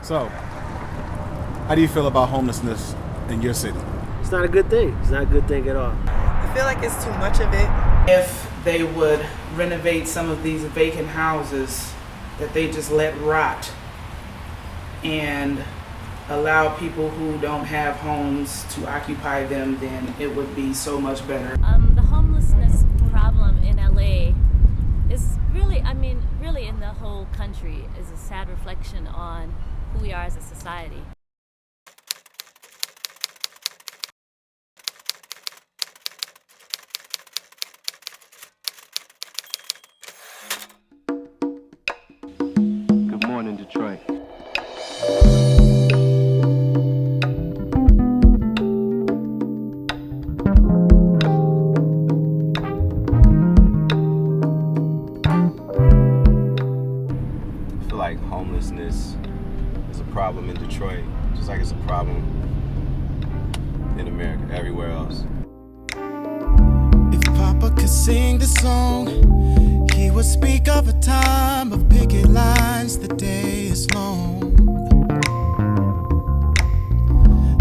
So, how do you feel about homelessness in your city? It's not a good thing. It's not a good thing at all. I feel like it's too much of it. If they would renovate some of these vacant houses that they just let rot and allow people who don't have homes to occupy them, then it would be so much better. The homelessness problem in LA is really, really in the whole country, is a sad reflection on who we are as a society. Good morning, Detroit. I feel like homelessness is a problem in Detroit, just like it's a problem in America, everywhere else. If Papa could sing this song, he would speak of a time of picket lines. The day is long.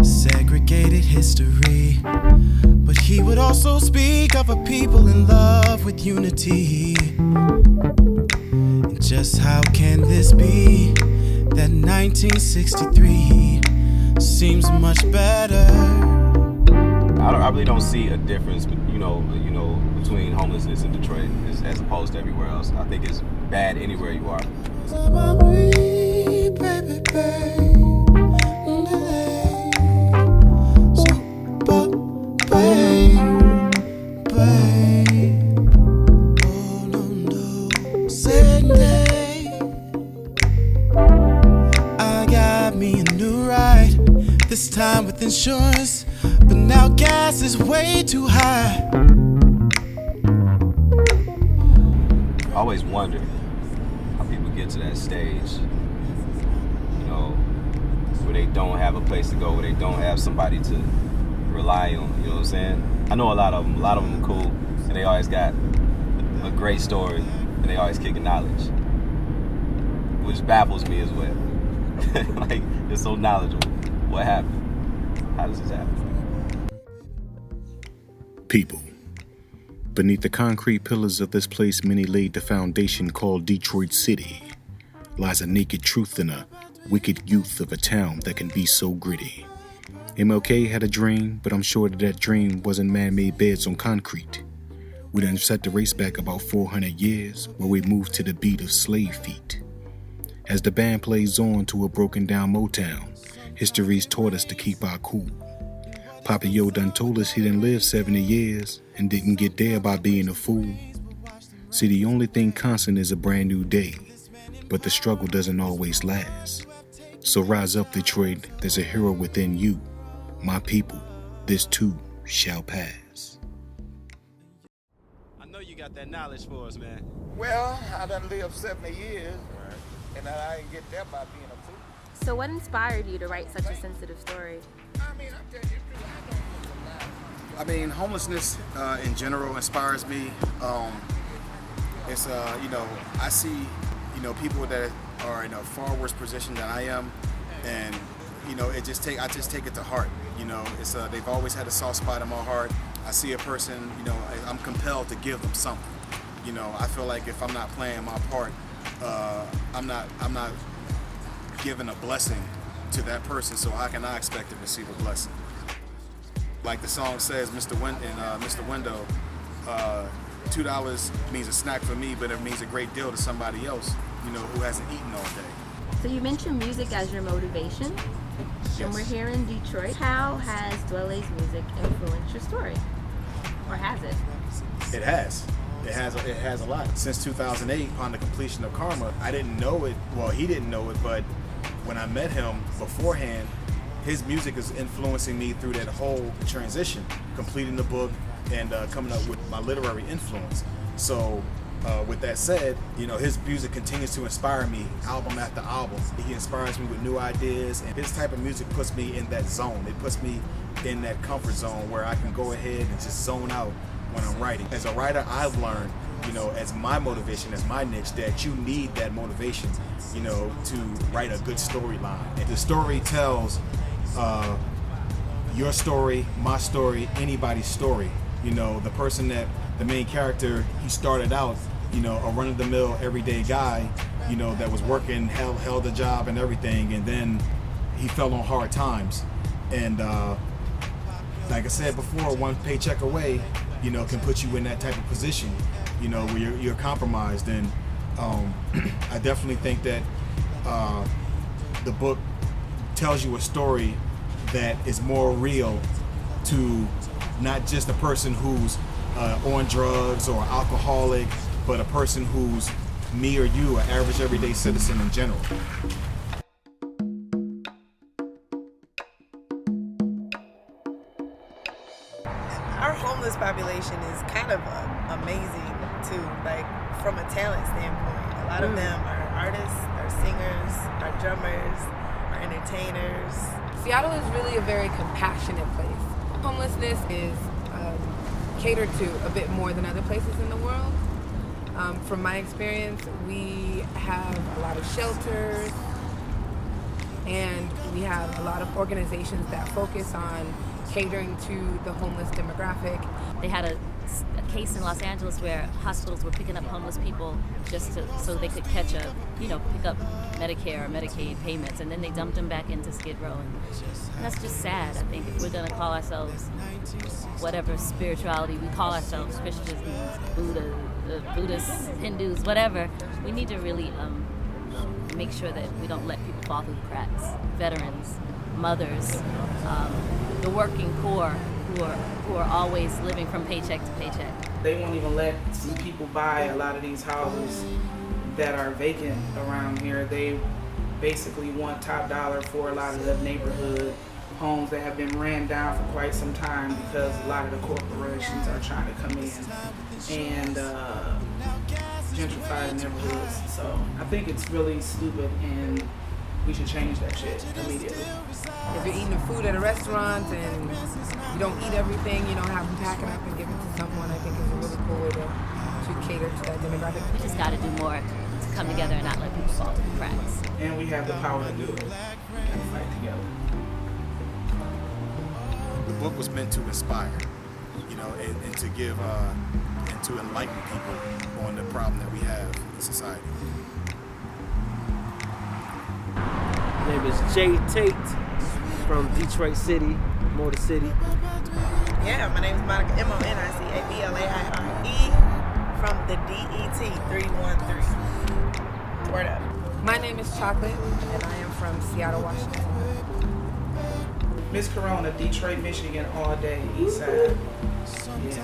Segregated history, but he would also speak of a people in love with unity. And just how can this be that 1963 seems much better? I really don't see a difference, between homelessness in Detroit as opposed to everywhere else. I think it's bad anywhere you are. I got me a new ride, this time with insurance, but now gas is way too high. I always wonder how people get to that stage, where they don't have a place to go, where they don't have somebody to rely on, you know what I'm saying? I know a lot of them are cool, and they always got a great story, and they always kicking knowledge, which baffles me as well. Like, they're so knowledgeable. What happened? How does this happen? People. Beneath the concrete pillars of this place, many laid the foundation called Detroit City. Lies a naked truth in a wicked youth of a town that can be so gritty. MLK had a dream, but I'm sure that dream wasn't man-made beds on concrete. We done set the race back about 400 years, where we moved to the beat of slave feet. As the band plays on to a broken down Motown, history's taught us to keep our cool. Papa Yo done told us he done lived 70 years and didn't get there by being a fool. See, the only thing constant is a brand new day, but the struggle doesn't always last. So rise up, Detroit, there's a hero within you. My people, this too shall pass. I know you got that knowledge for us, man. Well, I done lived 70 years, and I didn't get there by being a fool. So what inspired you to write such a sensitive story? Homelessness in general inspires me. I see, people that are in a far worse position than I am, and I just take it to heart. They've always had a soft spot in my heart. I see a person, I'm compelled to give them something. I feel like if I'm not playing my part, I'm not giving a blessing to that person, so how can I expect to receive a blessing? Like the song says, Mr. Window, $2 means a snack for me, but it means a great deal to somebody else, who hasn't eaten all day. So you mentioned music as your motivation, Yes. and we're here in Detroit. How has Dwele's music influenced your story? Or has it? It has. It has a lot. Since 2008, upon the completion of Karma, I didn't know it. Well, he didn't know it, but when I met him beforehand, his music is influencing me through that whole transition, completing the book and coming up with my literary influence. So with that said, his music continues to inspire me album after album. He inspires me with new ideas, and his type of music puts me in that zone. It puts me in that comfort zone where I can go ahead and just zone out when I'm writing. As a writer, I've learned you know, as my motivation, as my niche, that you need that motivation, you know, to write a good storyline. And the story tells your story, my story, anybody's story. You know, the main character, he started out, you know, a run-of-the-mill everyday guy, you know, that was working, held a job and everything, and then he fell on hard times. And like I said before, one paycheck away, you know, can put you in that type of position, you know, where you're compromised. And I definitely think that the book tells you a story that is more real to not just a person who's on drugs or alcoholic, but a person who's me or you, an average everyday citizen in general. Our homeless population is kind of amazing too, like from a talent standpoint. A lot of them are artists, are singers, are drummers, are entertainers. Seattle is really a very compassionate place. Homelessness is catered to a bit more than other places in the world. From my experience, we have a lot of shelters, and we have a lot of organizations that focus on catering to the homeless demographic. They had a case in Los Angeles where hospitals were picking up homeless people just so they could pick up Medicare or Medicaid payments, and then they dumped them back into Skid Row. And that's just sad. I think if we're gonna call ourselves whatever spirituality we call ourselves, Christians, Buddhists, Hindus, whatever, we need to really make sure that we don't let people fall through the cracks. Veterans, mothers, the working poor who are always living from paycheck to paycheck. They won't even let some people buy a lot of these houses that are vacant around here. They basically want top dollar for a lot of the neighborhood homes that have been ran down for quite some time because a lot of the corporations are trying to come in and gentrify the neighborhoods. So I think it's really stupid, and we should change that shit immediately. If you're eating food at a restaurant and you don't eat everything, you don't have them pack it up and give it to someone, I think is a really cool way to cater to that demographic. We just got to do more to come together and not let people fall through the cracks. And we have the power to do it. We can fight together. The book was meant to inspire, you know, and to give and to enlighten people on the problem that we have in society. My name is J.Tait from Detroit City, Motor City. Yeah, my name is Monica, MONICABLAIRE from the DET 313. Word up. My name is Choklate, and I am from Seattle, Washington. Miss Korona, Detroit, Michigan, all day, east side. Yeah.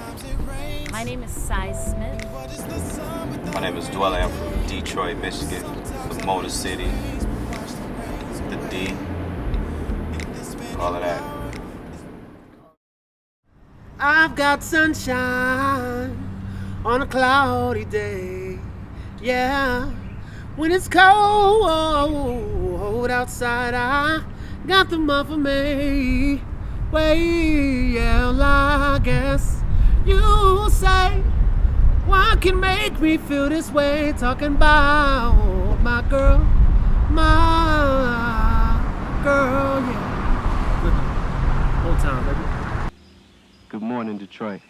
My name is Cy Smith. My name is Dwele. I'm from Detroit, Michigan, the Motor City, the D, all of that. I've got sunshine on a cloudy day. Yeah, when it's cold outside, I got the month of May. Well, I guess you say, what can make me feel this way? Talking about my girl, yeah. Good time, baby. Good morning, Detroit.